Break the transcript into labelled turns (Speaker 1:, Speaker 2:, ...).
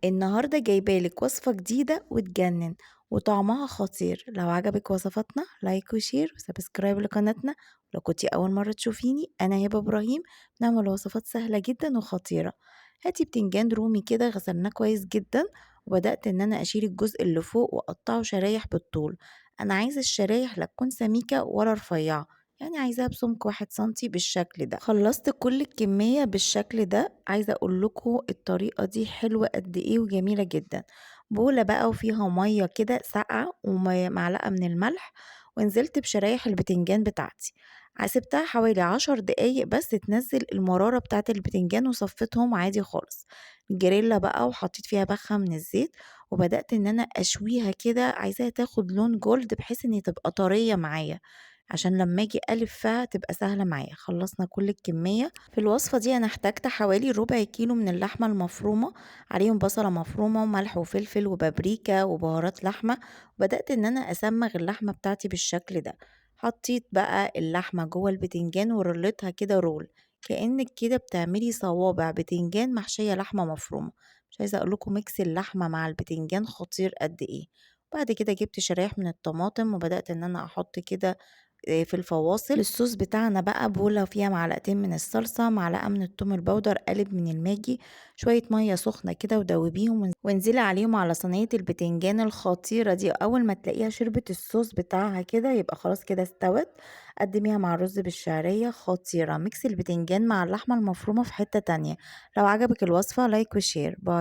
Speaker 1: النهاردة جايبالك وصفة جديدة وتجنن وطعمها خطير. لو عجبك وصفاتنا لايك وشير وسبسكرايب لقناتنا. لو كنتي أول مرة تشوفيني أنا هبة إبراهيم، بنعمل وصفات سهلة جدا وخطيرة. هاتي بتنجان رومي كده غسلناه كويس جدا، وبدأت إن أنا أشيل الجزء اللي فوق وأقطعه شرايح بالطول. أنا عايزة الشرايح لا تكون سميكة ولا رفيعة، يعني عايزاها بسمك 1 سنتي بالشكل ده. خلصت كل الكمية بالشكل ده. عايزة اقولكوا الطريقة دي حلوة قد ايه وجميلة جدا. بولة بقى وفيها مية كده ساقعة ومعلقة من الملح، ونزلت بشرايح البتنجان بتاعتي. سبتها حوالي 10 دقايق بس تنزل المرارة بتاعت البتنجان وصفتهم عادي خالص. الجريلا بقى وحطيت فيها بخة من الزيت، وبدأت ان انا اشويها كده، عايزاها تاخد لون جولد بحيث ان تبقى طرية معايا عشان لما اجي الفها تبقى سهلة معايا. خلصنا كل الكمية. في الوصفة دي انا احتاجت حوالي ربع كيلو من اللحمة المفرومة، عليهم بصلة مفرومة وملح وفلفل وبابريكا وبهارات لحمة. وبدأت ان انا اسمغ اللحمة بتاعتي بالشكل ده. حطيت بقى اللحمة جوه البتنجان ورلتها كده رول، كأنك كده بتعملي صوابع بتنجان محشية لحمة مفرومة. مش عايزة اقولكم ميكس اللحمة مع البتنجان خطير قد ايه. بعد كده جبت شرايح من الطماطم وبدأت ان انا احط كده في الفواصل. الصوص بتاعنا بقى بولة فيها معلقتين من الصلصة، معلقة من التوم البودر، قالب من الماجي، شوية مية سخنة كده ودوبيهم وانزلي عليهم على صينية البتنجان الخطيرة دي. أول ما تلاقيها شربت الصوص بتاعها كده يبقى خلاص كده استوت. قدميها مع الرز بالشعرية خطيرة. ميكس البتنجان مع اللحمة المفرومة في حتة تانية. لو عجبك الوصفة لايك وشير. باي.